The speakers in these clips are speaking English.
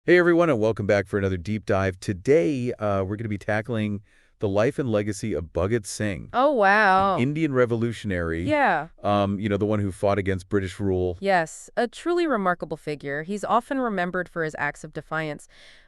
Hey everyone, and welcome back for another deep dive. Today, we're going to be tackling the life and legacy of Bhagat Singh, Oh, the wow. Indian revolutionary, Yeah. the one who fought against British rule. Yes, a truly remarkable figure. He's often remembered for his acts of defiance.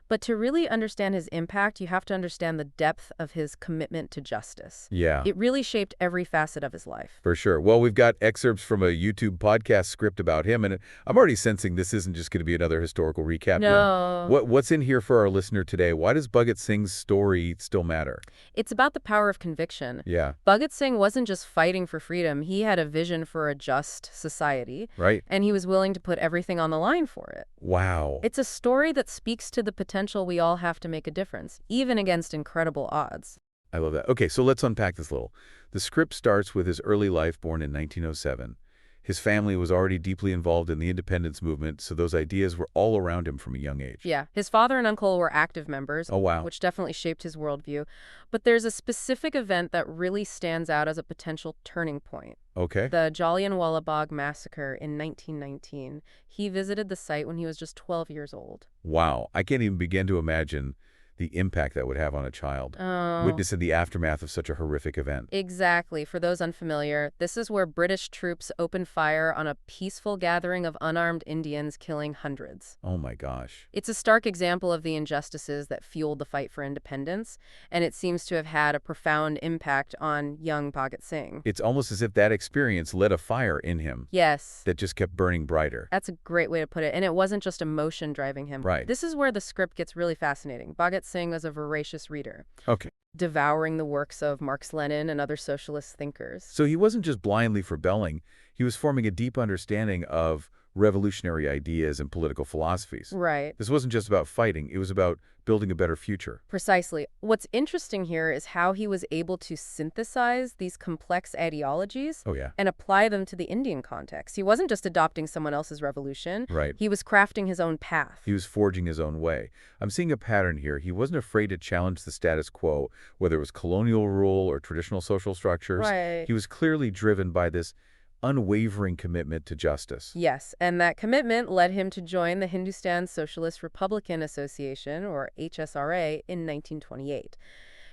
But to really understand his impact, you have to understand the depth of his commitment to justice. Yeah, It really shaped every facet of his life. for sure. Well, we've got excerpts from a YouTube podcast script about him, and I'm already sensing this isn't just going to be another historical recap. No. What's in here for our listener today? Why does Bhagat Singh's story still matter? It's about the power of conviction. Yeah, Bhagat Singh wasn't just fighting for freedom, he had a vision for a just society, right? and he was willing to put everything on the line for it. Wow. It's a story that speaks to the potential we all have to make a difference, even against incredible odds. I love that. Okay, so let's unpack this a little. The script starts with his early life, born in 1907. His family was already deeply involved in the independence movement, so those ideas were all around him from a young age. Yeah, his father and uncle were active members, Oh, wow. which definitely shaped his worldview. But there's a specific event that really stands out as a potential turning point. Okay. The Jallianwala Bagh massacre in 1919. He visited the site when he was just 12 years old. Wow. I can't even begin to imagine the impact that would have on a child. Oh. Witnessing the aftermath of such a horrific event. Exactly. For those unfamiliar, this is where British troops opened fire on a peaceful gathering of unarmed Indians, killing hundreds. Oh, my gosh. It's a stark example of the injustices that fueled the fight for independence, and it seems to have had a profound impact on young Bhagat Singh. It's almost as if that experience lit a fire in him Yes, that just kept burning brighter. that's a great way to put it, and it wasn't just emotion driving him. Right. This is where the script gets really fascinating. Bhagat Singh was a voracious reader, Okay. devouring the works of Marx Lenin and other socialist thinkers. So he wasn't just blindly rebelling, he was forming a deep understanding of revolutionary ideas and political philosophies. Right. This wasn't just about fighting, it was about building a better future. Precisely. What's interesting here is how he was able to synthesize these complex ideologies Oh, yeah. and apply them to the Indian context. He wasn't just adopting someone else's revolution. Right. He was crafting his own path. He was forging his own way. I'm seeing a pattern here. He wasn't afraid to challenge the status quo, whether it was colonial rule or traditional social structures. Right. He was clearly driven by this unwavering commitment to justice. Yes, and that commitment led him to join the Hindustan Socialist Republican Association, or HSRA, in 1928.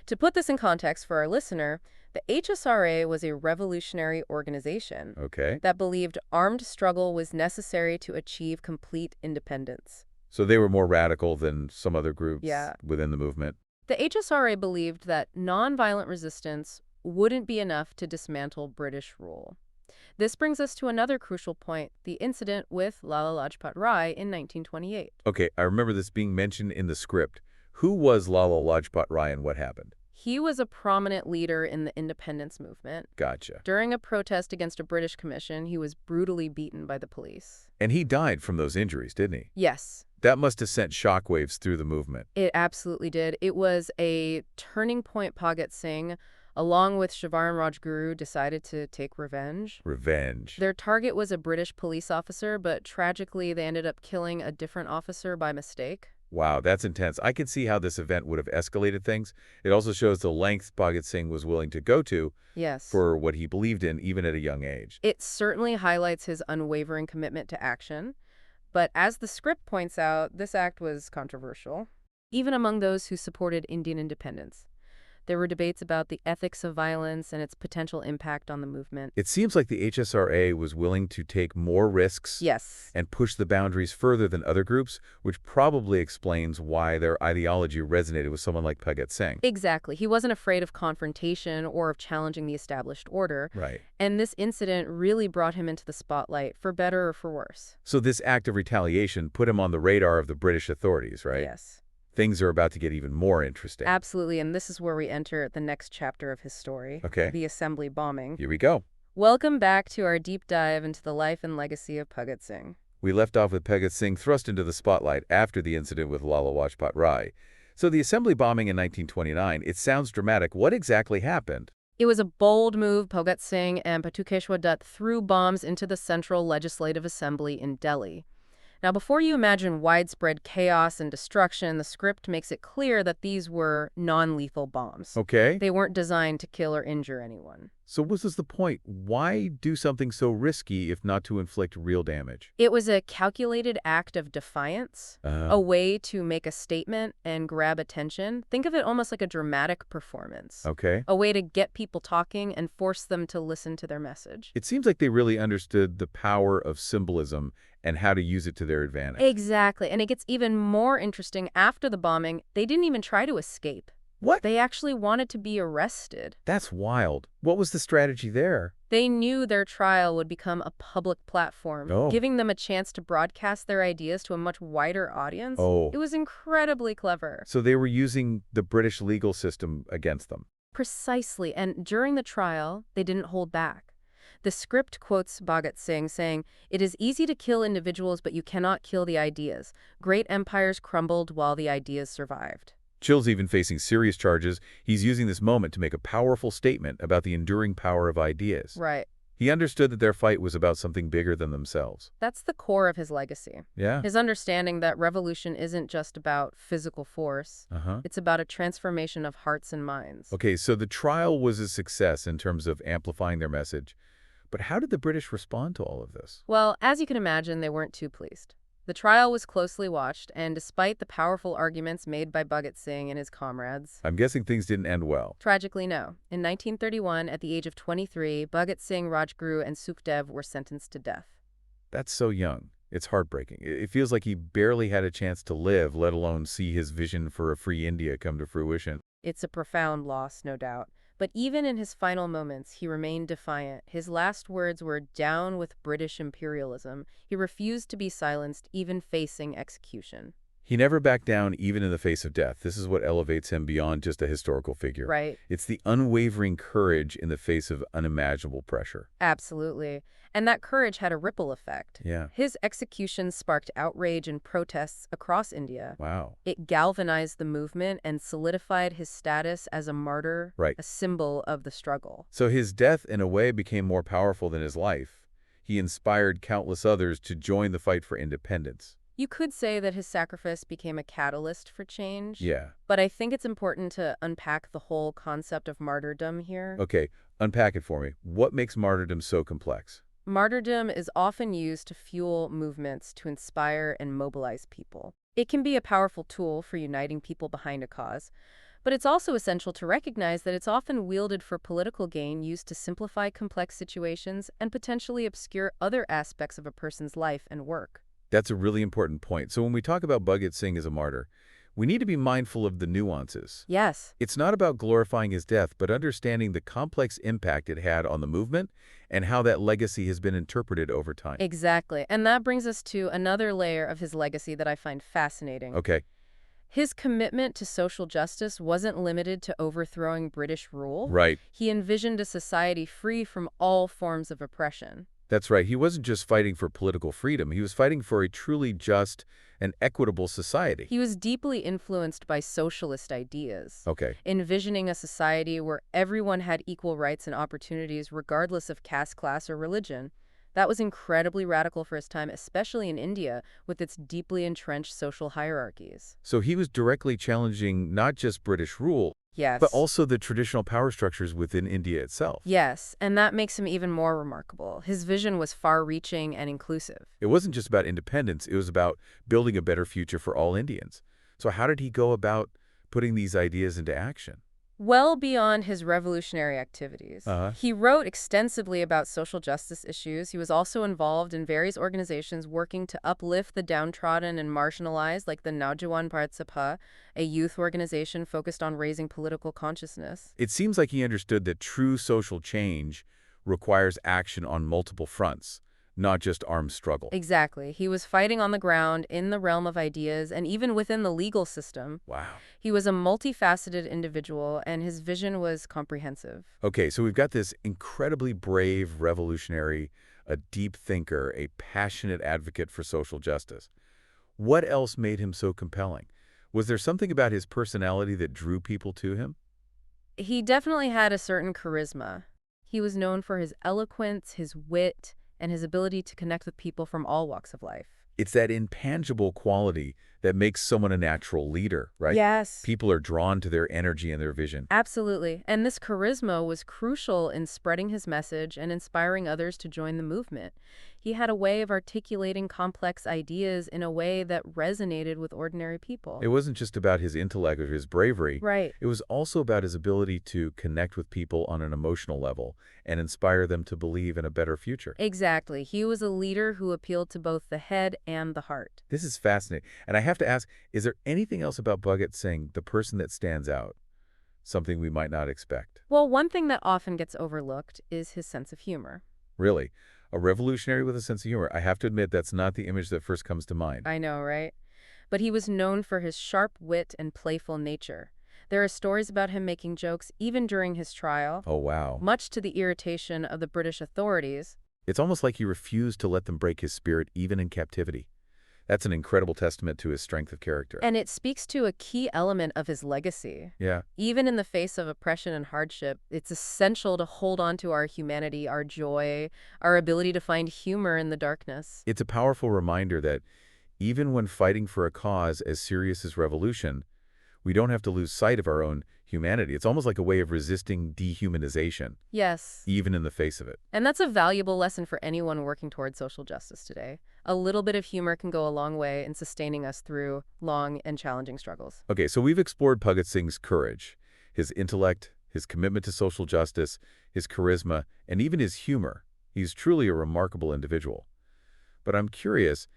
To put this in context for our listener, the HSRA was a revolutionary organization Okay. that believed armed struggle was necessary to achieve complete independence. So they were more radical than some other groups Yeah. within the movement. The HSRA believed that nonviolent resistance wouldn't be enough to dismantle British rule. This brings us to another crucial point, the incident with Lala Lajpat Rai in 1928. Okay, I remember this being mentioned in the script. Who was Lala Lajpat Rai and what happened? He was a prominent leader in the independence movement. Gotcha. During a protest against a British commission, he was brutally beaten by the police. And he died from those injuries, didn't he? Yes, That must have sent shockwaves through the movement. it absolutely did. It was a turning point. Bhagat Singh, along with Shivaram Rajguru, decided to take revenge. Revenge. Their target was a British police officer, but tragically they ended up killing a different officer by mistake. Wow, that's intense. I can see how this event would have escalated things. It also shows the length Bhagat Singh was willing to go to Yes. for what he believed in, even at a young age. It certainly highlights his unwavering commitment to action. But as the script points out, this act was controversial, even among those who supported Indian independence. There were debates about the ethics of violence and its potential impact on the movement. It seems like the HSRA was willing to take more risks Yes. and push the boundaries further than other groups, which probably explains why their ideology resonated with someone like Bhagat Singh. Exactly. He wasn't afraid of confrontation or of challenging the established order. Right. And this incident really brought him into the spotlight, for better or for worse. So this act of retaliation put him on the radar of the British authorities, right? Yes. Things are about to get even more interesting. Absolutely, and this is where we enter the next chapter of his story, Okay. the assembly bombing. Here we go. Welcome back to our deep dive into the life and legacy of Bhagat Singh. We left off with Bhagat Singh thrust into the spotlight after the incident with Lala Lajpat Rai. So the assembly bombing in 1929, it sounds dramatic. What exactly happened? It was a bold move. Bhagat Singh and Patukeshwar Dutt threw bombs into the Central Legislative Assembly in Delhi. Now, before you imagine widespread chaos and destruction, the script makes it clear that these were non-lethal bombs. Okay. They weren't designed to kill or injure anyone. So what was the point? Why do something so risky if not to inflict real damage? It was a calculated act of defiance, a way to make a statement and grab attention. Think of it almost like a dramatic performance. Okay. A way to get people talking and force them to listen to their message. It seems like they really understood the power of symbolism and how to use it to their advantage. Exactly. And it gets even more interesting after the bombing. They didn't even try to escape. What? They actually wanted to be arrested. That's wild. What was the strategy there? They knew their trial would become a public platform, Oh. giving them a chance to broadcast their ideas to a much wider audience. Oh. It was incredibly clever. So they were using the British legal system against them. Precisely. And during the trial, they didn't hold back. The script quotes Bhagat Singh saying, "It is easy to kill individuals, but you cannot kill the ideas. Great empires crumbled while the ideas survived." Chill's even facing serious charges. He's using this moment to make a powerful statement about the enduring power of ideas. Right. He understood that their fight was about something bigger than themselves. That's the core of his legacy. Yeah. His understanding that revolution isn't just about physical force. Uh-huh. It's about a transformation of hearts and minds. Okay, so the trial was a success in terms of amplifying their message. But how did the British respond to all of this? Well, as you can imagine, they weren't too pleased. The trial was closely watched, and despite the powerful arguments made by Bhagat Singh and his comrades, I'm guessing things didn't end well. tragically no. In 1931, at the age of 23, Bhagat Singh, Rajguru, and Sukhdev were sentenced to death. That's so young. It's heartbreaking. It feels like he barely had a chance to live, let alone see his vision for a free India come to fruition. It's a profound loss, no doubt. But even in his final moments, he remained defiant. His last words were, "Down with British imperialism." He refused to be silenced, even facing execution. He never backed down even in the face of death. This is what elevates him beyond just a historical figure. Right. It's the unwavering courage in the face of unimaginable pressure. Absolutely. And that courage had a ripple effect. Yeah. His execution sparked outrage and protests across India. Wow. It galvanized the movement and solidified his status as a martyr, Right. a symbol of the struggle. So his death, in a way, became more powerful than his life. He inspired countless others to join the fight for independence. You could say that his sacrifice became a catalyst for change. Yeah. But I think it's important to unpack the whole concept of martyrdom here. Okay, unpack it for me. What makes martyrdom so complex? Martyrdom is often used to fuel movements, to inspire and mobilize people. It can be a powerful tool for uniting people behind a cause, but it's also essential to recognize that it's often wielded for political gain, used to simplify complex situations and potentially obscure other aspects of a person's life and work. That's a really important point. So when we talk about Bhagat Singh as a martyr, we need to be mindful of the nuances. Yes. It's not about glorifying his death, but understanding the complex impact it had on the movement and how that legacy has been interpreted over time. Exactly. And that brings us to another layer of his legacy that I find fascinating. Okay. His commitment to social justice wasn't limited to overthrowing British rule. Right. He envisioned a society free from all forms of oppression. That's right. He wasn't just fighting for political freedom. He was fighting for a truly just and equitable society. He was deeply influenced by socialist ideas, Okay. envisioning a society where everyone had equal rights and opportunities regardless of caste, class, or religion. That was incredibly radical for his time, especially in India, with its deeply entrenched social hierarchies. So he was directly challenging not just British rule, Yes. but also the traditional power structures within India itself. Yes, and that makes him even more remarkable. His vision was far-reaching and inclusive. It wasn't just about independence. It was about building a better future for all Indians. So how did he go about putting these ideas into action? Well beyond his revolutionary activities. He wrote extensively about social justice issues. He was also involved in various organizations working to uplift the downtrodden and marginalized, like the Naujawan Bharat Sabha, a youth organization focused on raising political consciousness. It seems like he understood that true social change requires action on multiple fronts, not just armed struggle. Exactly. He was fighting on the ground, in the realm of ideas, and even within the legal system. Wow. He was a multifaceted individual, and his vision was comprehensive. Okay, so we've got this incredibly brave revolutionary, a deep thinker, a passionate advocate for social justice. What else made him so compelling? Was there something about his personality that drew people to him? He definitely had a certain charisma. He was known for his eloquence, his wit, and his ability to connect with people from all walks of life. It's that intangible quality that makes someone a natural leader, right? Yes. People are drawn to their energy and their vision. Absolutely. And this charisma was crucial in spreading his message and inspiring others to join the movement. He had a way of articulating complex ideas in a way that resonated with ordinary people. It wasn't just about his intellect or his bravery. Right. It was also about his ability to connect with people on an emotional level and inspire them to believe in a better future. Exactly. He was a leader who appealed to both the head and the heart. This is fascinating. And I have to ask, is there anything else about Bhagat Singh, the person that stands out? Something we might not expect? Well, one thing that often gets overlooked is his sense of humor. Really? A revolutionary with a sense of humor. I have to admit that's not the image that first comes to mind. I know, right? But he was known for his sharp wit and playful nature. There are stories about him making jokes even during his trial, Oh, wow. much to the irritation of the British authorities. It's almost like he refused to let them break his spirit even in captivity. That's an incredible testament to his strength of character. And it speaks to a key element of his legacy. Yeah. Even in the face of oppression and hardship, it's essential to hold on to our humanity, our joy, our ability to find humor in the darkness. It's a powerful reminder that even when fighting for a cause as serious as revolution, we don't have to lose sight of our own humanity. It's almost like a way of resisting dehumanization, Yes. even in the face of it. And that's a valuable lesson for anyone working toward social justice today. A little bit of humor can go a long way in sustaining us through long and challenging struggles. Okay, so we've explored Bhagat Singh's courage, his intellect, his commitment to social justice, his charisma, and even his humor. He's truly a remarkable individual. But I'm curious,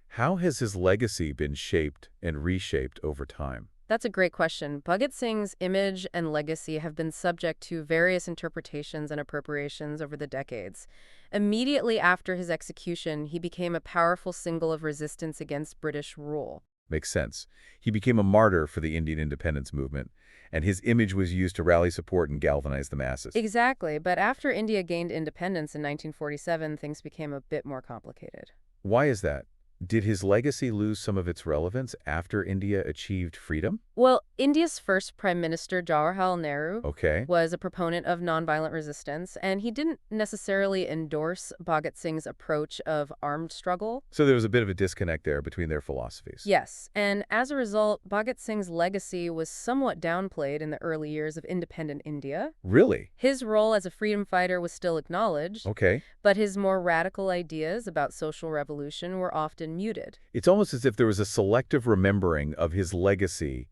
how has his legacy been shaped and reshaped over time? That's a great question. Bhagat Singh's image and legacy have been subject to various interpretations and appropriations over the decades. Immediately after his execution, he became a powerful symbol of resistance against British rule. Makes sense. He became a martyr for the Indian independence movement, and his image was used to rally support and galvanize the masses. Exactly, but after India gained independence in 1947, things became a bit more complicated. Why is that? Did his legacy lose some of its relevance after India achieved freedom? Well, India's first Prime Minister, Jawaharlal Nehru, Okay. was a proponent of nonviolent resistance, and he didn't necessarily endorse Bhagat Singh's approach of armed struggle. So there was a bit of a disconnect there between their philosophies. Yes, and as a result, Bhagat Singh's legacy was somewhat downplayed in the early years of independent India. Really? His role as a freedom fighter was still acknowledged, Okay. but his more radical ideas about social revolution were often muted. It's almost as if there was a selective remembering of his legacy,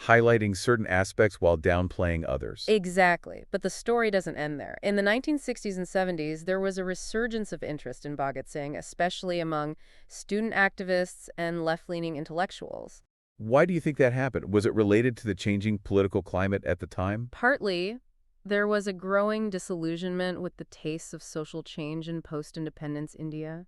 highlighting certain aspects while downplaying others. Exactly, but the story doesn't end there. In the 1960s and 70s, there was a resurgence of interest in Bhagat Singh, especially among student activists and left-leaning intellectuals. Why do you think that happened? Was it related to the changing political climate at the time? Partly, there was a growing disillusionment with the tastes of social change in post-independence India.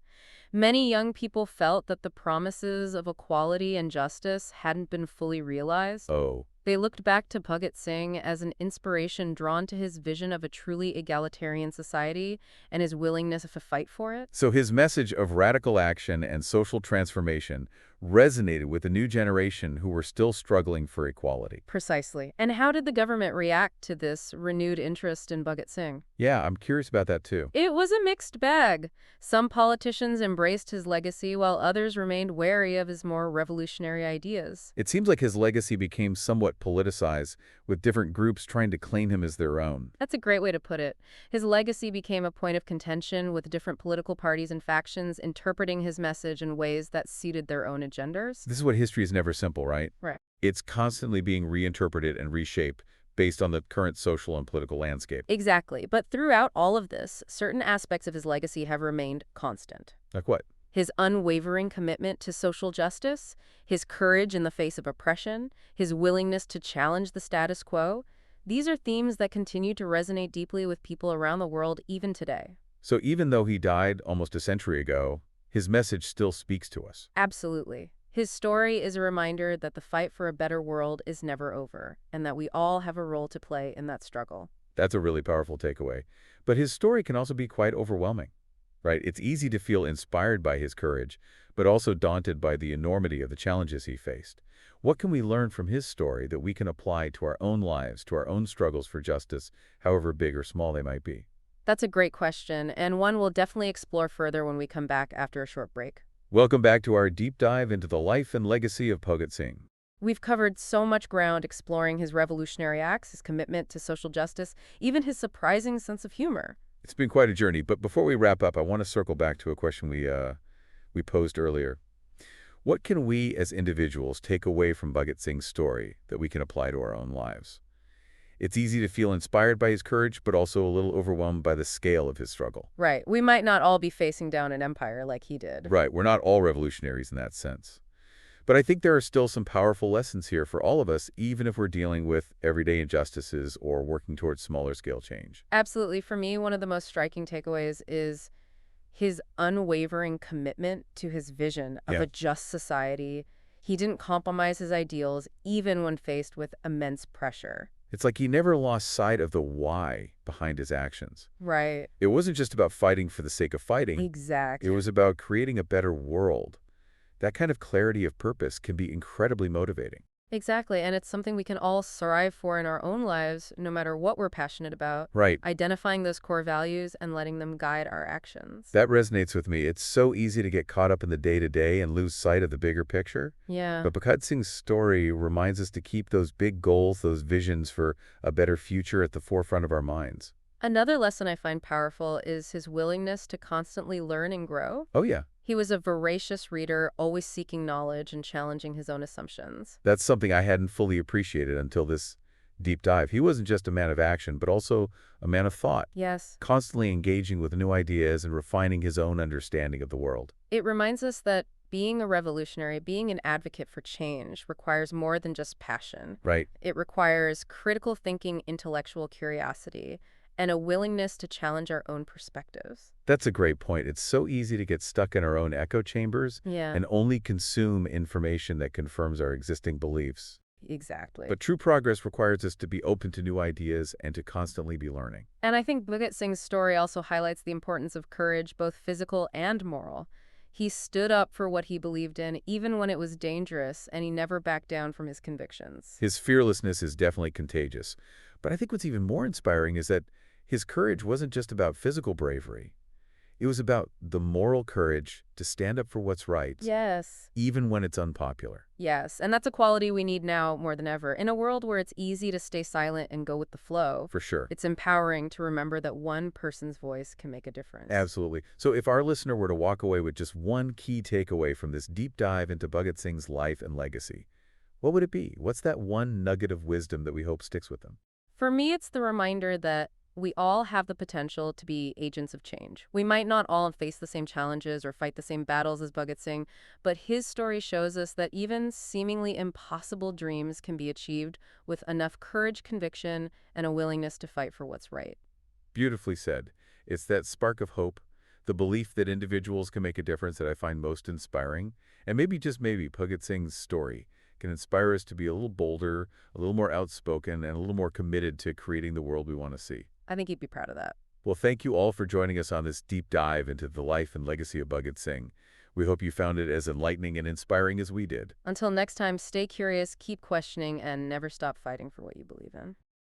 Many young people felt that the promises of equality and justice hadn't been fully realized. Oh. They looked back to Bhagat Singh as an inspiration, drawn to his vision of a truly egalitarian society and his willingness to fight for it. So his message of radical action and social transformation resonated with the new generation who were still struggling for equality. Precisely. And how did the government react to this renewed interest in Bhagat Singh? Yeah, I'm curious about that too. It was a mixed bag. Some politicians embraced his legacy, while others remained wary of his more revolutionary ideas. It seems like his legacy became somewhat politicized, with different groups trying to claim him as their own. That's a great way to put it. His legacy became a point of contention, with different political parties and factions interpreting his message in ways that suited their own agendas. This is what history is never simple, right? Right. It's constantly being reinterpreted and reshaped based on the current social and political landscape. Exactly. But throughout all of this, certain aspects of his legacy have remained constant. Like what? His unwavering commitment to social justice, his courage in the face of oppression, his willingness to challenge the status quo. These are themes that continue to resonate deeply with people around the world even today. So even though he died almost a century ago, his message still speaks to us. Absolutely. His story is a reminder that the fight for a better world is never over, and that we all have a role to play in that struggle. That's a really powerful takeaway. But his story can also be quite overwhelming, right? It's easy to feel inspired by his courage, but also daunted by the enormity of the challenges he faced. What can we learn from his story that we can apply to our own lives, to our own struggles for justice, however big or small they might be? That's a great question, and one we'll definitely explore further when we come back after a short break. Welcome back to our deep dive into the life and legacy of Bhagat Singh. We've covered so much ground exploring his revolutionary acts, his commitment to social justice, even his surprising sense of humor. It's been quite a journey, but before we wrap up, I want to circle back to a question we posed earlier. What can we as individuals take away from Bhagat Singh's story that we can apply to our own lives? It's easy to feel inspired by his courage, but also a little overwhelmed by the scale of his struggle. Right. We might not all be facing down an empire like he did. Right, we're not all revolutionaries in that sense. But I think there are still some powerful lessons here for all of us, even if we're dealing with everyday injustices or working towards smaller scale change. Absolutely. For me, one of the most striking takeaways is his unwavering commitment to his vision of Yeah, a just society. He didn't compromise his ideals, even when faced with immense pressure. it's like he never lost sight of the why behind his actions. Right. It wasn't just about fighting for the sake of fighting. It Exact. was about creating a better world. That kind of clarity of purpose can be incredibly motivating. Exactly. And it's something we can all strive for in our own lives, no matter what we're passionate about, Right. identifying those core values and letting them guide our actions. That resonates with me. It's so easy to get caught up in the day-to-day and lose sight of the bigger picture. Yeah. But Bhagat Singh's story reminds us to keep those big goals, those visions for a better future at the forefront of our minds. Another lesson I find powerful is his willingness to constantly learn and grow. Oh, yeah. He was a voracious reader, always seeking knowledge and challenging his own assumptions. That's something I hadn't fully appreciated until this deep dive. He wasn't just a man of action, but also a man of thought, Yes. constantly engaging with new ideas and refining his own understanding of the world. It reminds us that being a revolutionary, being an advocate for change, requires more than just passion. Right. It requires critical thinking, intellectual curiosity, and a willingness to challenge our own perspectives. That's a great point. It's so easy to get stuck in our own echo chambers Yeah, and only consume information that confirms our existing beliefs. exactly. But true progress requires us to be open to new ideas and to constantly be learning. And I think Bhagat Singh's story also highlights the importance of courage, both physical and moral. He stood up for what he believed in, even when it was dangerous, and he never backed down from his convictions. His fearlessness is definitely contagious. But I think what's even more inspiring is that his courage wasn't just about physical bravery. It was about the moral courage to stand up for what's right, Yes. even when it's unpopular. Yes, and that's a quality we need now more than ever. In a world where it's easy to stay silent and go with the flow, For sure. it's empowering to remember that one person's voice can make a difference. Absolutely. So if our listener were to walk away with just one key takeaway from this deep dive into Bhagat Singh's life and legacy, what would it be? What's that one nugget of wisdom that we hope sticks with them? For me, it's the reminder that we all have the potential to be agents of change. We might not all face the same challenges or fight the same battles as Bhagat Singh, but his story shows us that even seemingly impossible dreams can be achieved with enough courage, conviction, and a willingness to fight for what's right. Beautifully said. It's that spark of hope, the belief that individuals can make a difference that I find most inspiring. And maybe, just maybe, Bhagat Singh's story can inspire us to be a little bolder, a little more outspoken, and a little more committed to creating the world we want to see. I think he'd be proud of that. Well, thank you all for joining us on this deep dive into the life and legacy of Bhagat Singh. We hope you found it as enlightening and inspiring as we did. Until next time, stay curious, keep questioning, and never stop fighting for what you believe in.